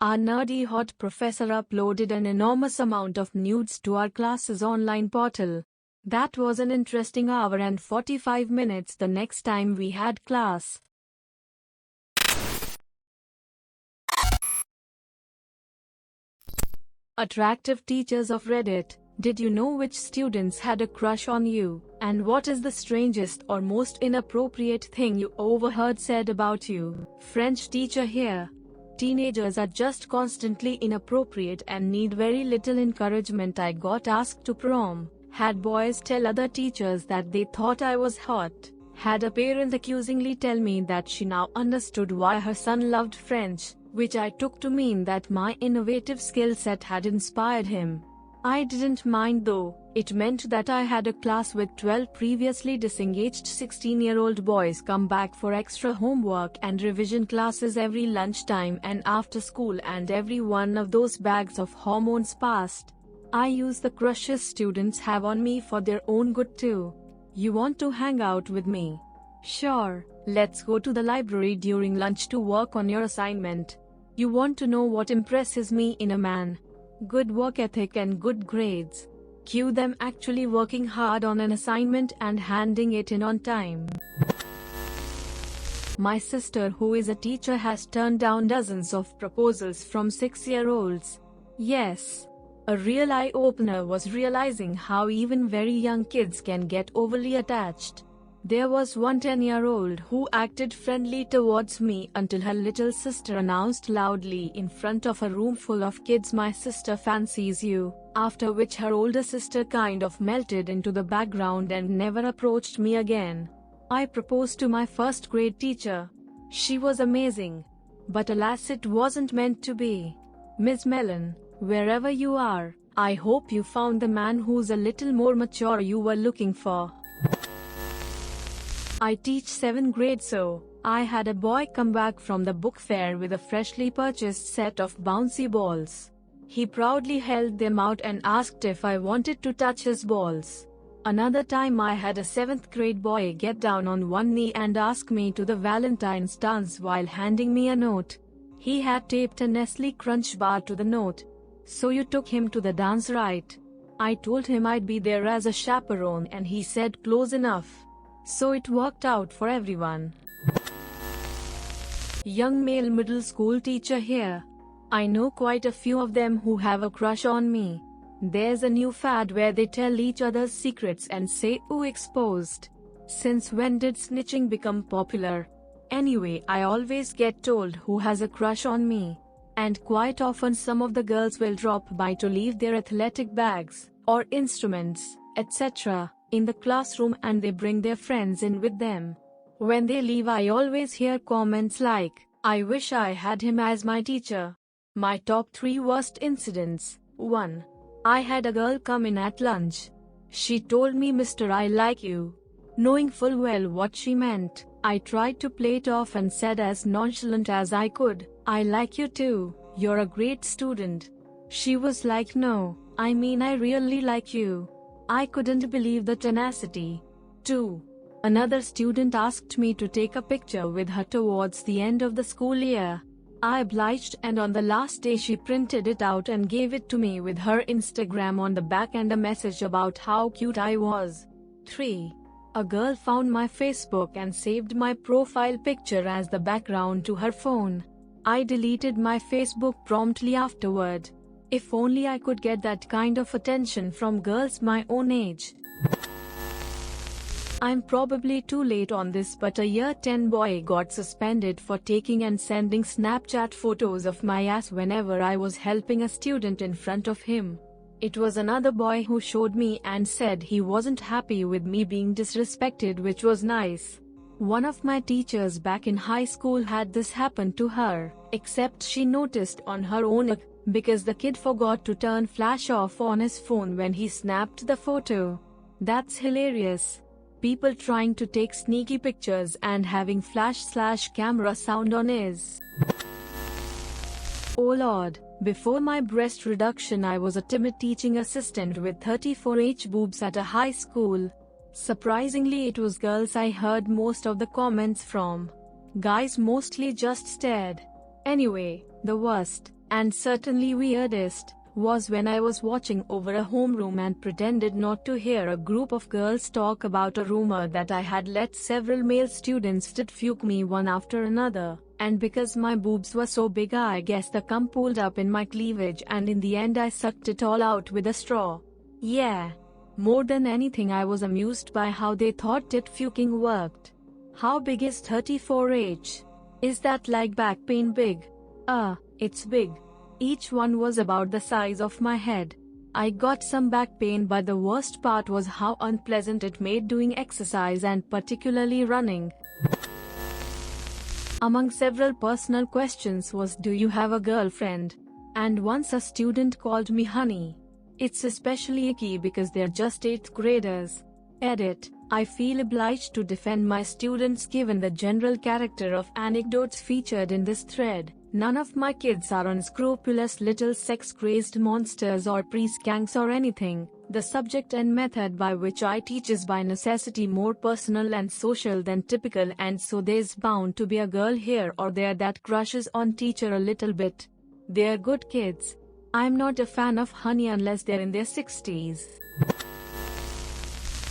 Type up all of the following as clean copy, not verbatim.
Our nerdy hot professor uploaded an enormous amount of nudes to our class's online portal. That was an interesting hour and 45 minutes the next time we had class. Attractive teachers of Reddit. Did you know which students had a crush on you? And what is the strangest or most inappropriate thing you overheard said about you? French teacher here. Teenagers are just constantly inappropriate and need very little encouragement. I got asked to prom. Had boys tell other teachers that they thought I was hot. Had a parent accusingly tell me that she now understood why her son loved French, which I took to mean that my innovative skill set had inspired him. I didn't mind though. It meant that I had a class with 12 previously disengaged 16-year-old boys come back for extra homework and revision classes every lunchtime and after school, and every one of those bags of hormones passed. I use the crushes students have on me for their own good too. You want to hang out with me? Sure, let's go to the library during lunch to work on your assignment. You want to know what impresses me in a man? Good work ethic and good grades. Cue them actually working hard on an assignment and handing it in on time. My sister, who is a teacher, has turned down dozens of proposals from 6-year-olds. Yes. A real eye-opener was realizing how even very young kids can get overly attached. There was one 10-year-old who acted friendly towards me until her little sister announced loudly in front of a room full of kids, "My sister fancies you," after which her older sister kind of melted into the background and never approached me again. I proposed to my first grade teacher. She was amazing. But alas, it wasn't meant to be. Ms. Mellon, wherever you are, I hope you found the man who's a little more mature you were looking for. I teach 7th grade, so I had a boy come back from the book fair with a freshly purchased set of bouncy balls. He proudly held them out and asked if I wanted to touch his balls. Another time I had a 7th grade boy get down on one knee and ask me to the Valentine's dance while handing me a note. He had taped a Nestle Crunch bar to the note. "So you took him to the dance, right?" I told him I'd be there as a chaperone and he said close enough. So it worked out for everyone. Young male middle school teacher here. I know quite a few of them who have a crush on me. There's a new fad where they tell each other's secrets and say, "Ooh, exposed." Since when did snitching become popular? Anyway, I always get told who has a crush on me. And quite often some of the girls will drop by to leave their athletic bags, or instruments, etc. in the classroom, and they bring their friends in with them. When they leave, I always hear comments like, "I wish I had him as my teacher." My top 3 worst incidents. 1. I had a girl come in at lunch. She told me, "Mister, I like you." Knowing full well what she meant, I tried to play it off and said as nonchalant as I could, "I like you too, you're a great student." She was like, "No, I mean I really like you." I couldn't believe the tenacity. 2. Another student asked me to take a picture with her towards the end of the school year. I obliged, and on the last day she printed it out and gave it to me with her Instagram on the back and a message about how cute I was. 3. A girl found my Facebook and saved my profile picture as the background to her phone. I deleted my Facebook promptly afterward. If only I could get that kind of attention from girls my own age. I'm probably too late on this, but a year 10 boy got suspended for taking and sending Snapchat photos of my ass whenever I was helping a student in front of him. It was another boy who showed me and said he wasn't happy with me being disrespected, which was nice. One of my teachers back in high school had this happen to her, except she noticed on her own because the kid forgot to turn flash off on his phone when he snapped the photo. That's hilarious. People trying to take sneaky pictures and having flash/camera sound on is. Oh Lord, before my breast reduction I was a timid teaching assistant with 34H boobs at a high school. Surprisingly, it was girls I heard most of the comments from. Guys mostly just stared. Anyway, the worst, And certainly weirdest was when I was watching over a homeroom and pretended not to hear a group of girls talk about a rumor that I had let several male students fuck me one after another, and because my boobs were so big I guess the cum pulled up in my cleavage and in the end I sucked it all out with a straw. Yeah. More than anything I was amused by how they thought tit fucking worked. How big is 34H? Is that like back pain big? It's big. Each one was about the size of my head. I got some back pain, but the worst part was how unpleasant it made doing exercise and particularly running. Among several personal questions was, do you have a girlfriend? And once a student called me honey. It's especially icky because they're just 8th graders. Edit. I feel obliged to defend my students given the general character of anecdotes featured in this thread. None of my kids are unscrupulous little sex-crazed monsters or pre-skanks or anything. The subject and method by which I teach is by necessity more personal and social than typical, and so there's bound to be a girl here or there that crushes on teacher a little bit. They're good kids. I'm not a fan of honey unless they're in their 60s.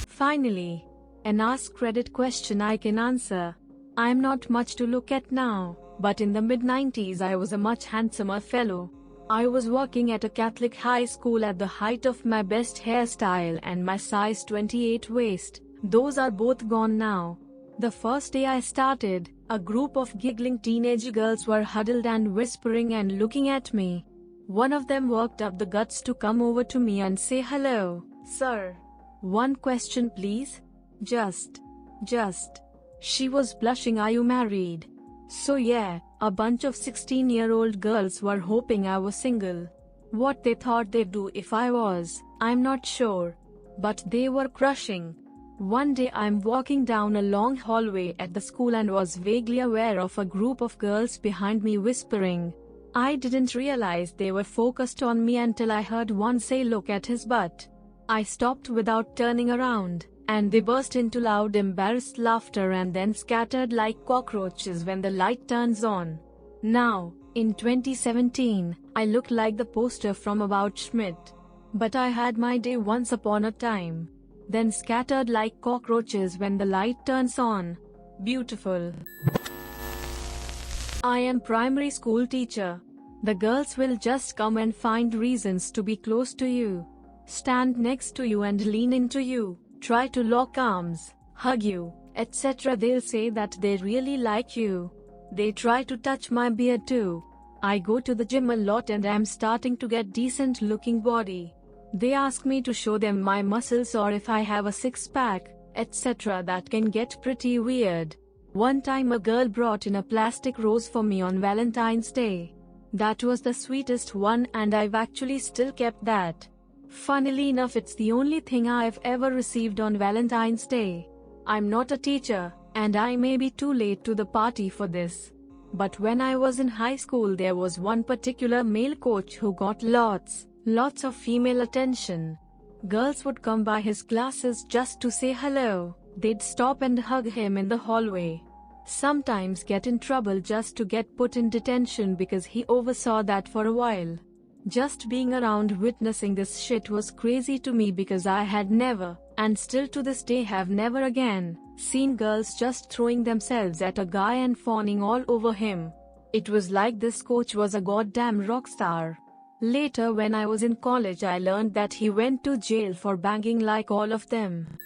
Finally, an AskReddit question I can answer. I'm not much to look at now, but in the mid-90s I was a much handsomer fellow. I was working at a Catholic high school at the height of my best hairstyle and my size 28 waist. Those are both gone now. The first day I started, a group of giggling teenage girls were huddled and whispering and looking at me. One of them worked up the guts to come over to me and say, "Hello, sir. One question please? Just. She was blushing. Are you married?" So yeah, a bunch of 16-year-old girls were hoping I was single. What they thought they'd do if I was, I'm not sure. But they were crushing. One day I'm walking down a long hallway at the school and was vaguely aware of a group of girls behind me whispering. I didn't realize they were focused on me until I heard one say, "Look at his butt." I stopped without turning around, and they burst into loud embarrassed laughter and then scattered like cockroaches when the light turns on. Now, in 2017, I look like the poster from About Schmidt. But I had my day once upon a time. Then scattered like cockroaches when the light turns on. Beautiful. I am primary school teacher. The girls will just come and find reasons to be close to you. Stand next to you and lean into you. Try to lock arms, hug you, etc. They'll say that they really like you. They try to touch my beard too. I go to the gym a lot and I'm starting to get decent looking body. They ask me to show them my muscles or if I have a six-pack, etc. That can get pretty weird. One time a girl brought in a plastic rose for me on Valentine's Day. That was the sweetest one and I've actually still kept that. Funnily enough, it's the only thing I've ever received on Valentine's Day. I'm not a teacher, and I may be too late to the party for this. But when I was in high school there was one particular male coach who got lots of female attention. Girls would come by his classes just to say hello. They'd stop and hug him in the hallway. Sometimes get in trouble just to get put in detention because he oversaw that for a while. Just being around witnessing this shit was crazy to me because I had never, and still to this day have never again, seen girls just throwing themselves at a guy and fawning all over him. It was like this coach was a goddamn rock star. Later when I was in college I learned that he went to jail for banging like all of them.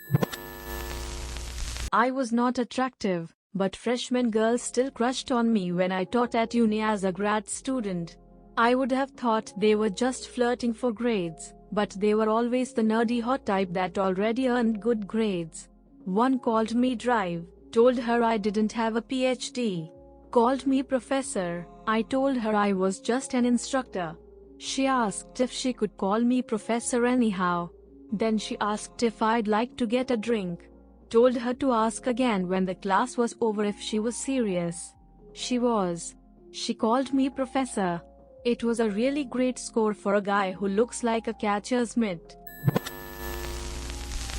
I was not attractive, but freshman girls still crushed on me when I taught at uni as a grad student. I would have thought they were just flirting for grades, but they were always the nerdy hot type that already earned good grades. One called me Drive, told her I didn't have a PhD. Called me Professor, I told her I was just an instructor. She asked if she could call me Professor anyhow. Then she asked if I'd like to get a drink. Told her to ask again when the class was over if she was serious. She was. She called me Professor. It was a really great score for a guy who looks like a catcher's mitt.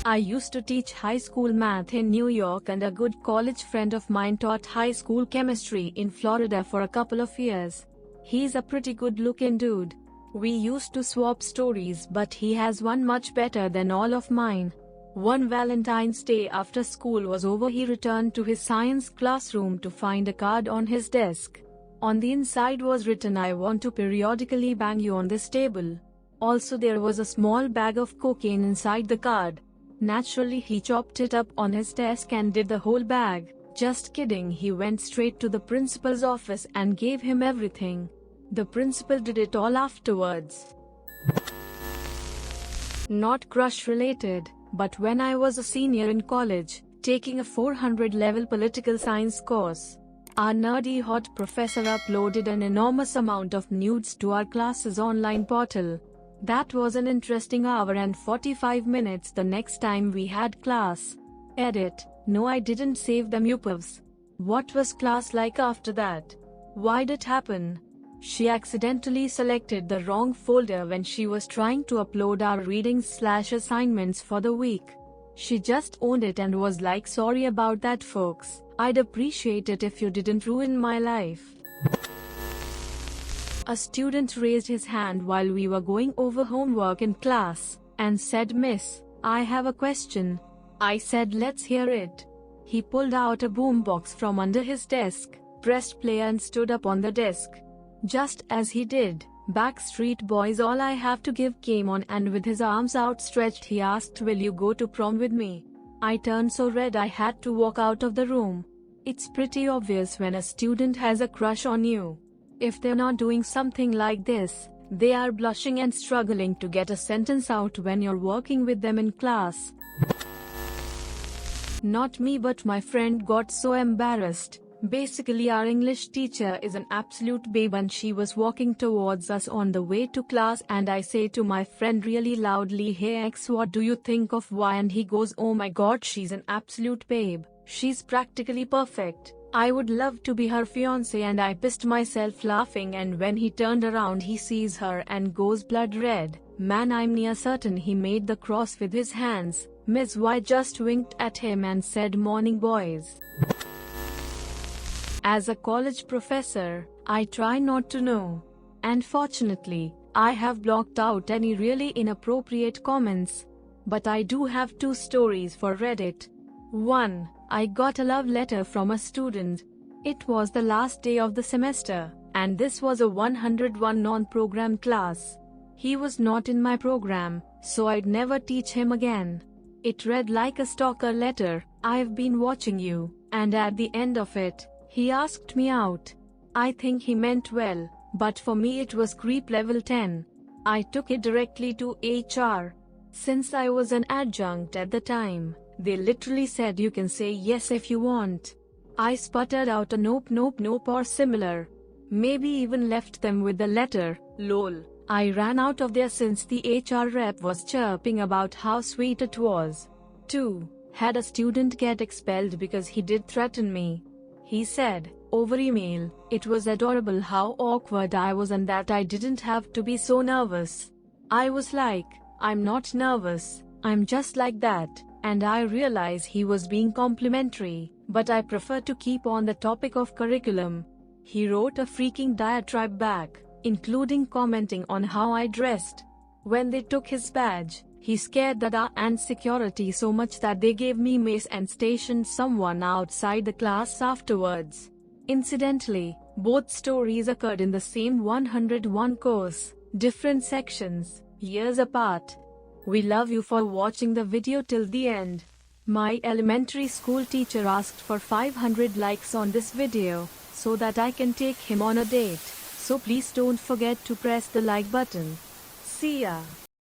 I used to teach high school math in New York and a good college friend of mine taught high school chemistry in Florida for a couple of years. He's a pretty good looking dude. We used to swap stories, but he has one much better than all of mine. One Valentine's Day after school was over, he returned to his science classroom to find a card on his desk. On the inside was written, "I want to periodically bang you on this table." Also, there was a small bag of cocaine inside the card. Naturally, he chopped it up on his desk and did the whole bag. Just kidding, he went straight to the principal's office and gave him everything. The principal did it all afterwards. Not crush related, but when I was a senior in college, taking a 400 level political science course, our nerdy hot professor uploaded an enormous amount of nudes to our class's online portal. That was an interesting hour and 45 minutes the next time we had class. Edit: no, I didn't save them, youpavs. What was class like after that? Why'd it happen? She accidentally selected the wrong folder when she was trying to upload our readings/assignments for the week. She just owned it and was like, "Sorry about that, folks. I'd appreciate it if you didn't ruin my life." A student raised his hand while we were going over homework in class and said, "Miss, I have a question." I said, "Let's hear it." He pulled out a boombox from under his desk, pressed play and stood up on the desk. Just as he did, Backstreet Boys' "All I Have to Give" came on, and with his arms outstretched he asked, "Will you go to prom with me?" I turned so red I had to walk out of the room. It's pretty obvious when a student has a crush on you. If they're not doing something like this, they are blushing and struggling to get a sentence out when you're working with them in class. Not me, but my friend got so embarrassed. Basically, our English teacher is an absolute babe and she was walking towards us on the way to class, and I say to my friend really loudly, "Hey X, what do you think of Y?" And he goes, "Oh my god, she's an absolute babe. She's practically perfect. I would love to be her fiance." And I pissed myself laughing, and when he turned around he sees her and goes blood red. Man, I'm near certain he made the cross with his hands. Ms. Y just winked at him and said, "Morning boys." As a college professor, I try not to know. And fortunately, I have blocked out any really inappropriate comments. But I do have 2 stories for Reddit. 1. I got a love letter from a student. It was the last day of the semester, and this was a 101 non-program class. He was not in my program, so I'd never teach him again. It read like a stalker letter: "I've been watching you," and at the end of it, he asked me out. I think he meant well, but for me it was creep level 10. I took it directly to HR. Since I was an adjunct at the time, they literally said, "You can say yes if you want." I sputtered out a nope, nope, nope or similar. Maybe even left them with the letter, lol. I ran out of there since the HR rep was chirping about how sweet it was. 2. Had a student get expelled because he did threaten me. He said, over email, it was adorable how awkward I was and that I didn't have to be so nervous. I was like, "I'm not nervous, I'm just like that." And I realize he was being complimentary, but I prefer to keep on the topic of curriculum. He wrote a freaking diatribe back, including commenting on how I dressed. When they took his badge, he scared the DA and security so much that they gave me mace and stationed someone outside the class afterwards. Incidentally, both stories occurred in the same 101 course, different sections, years apart. We love you for watching the video till the end. My elementary school teacher asked for 500 likes on this video, so that I can take him on a date. So please don't forget to press the like button. See ya.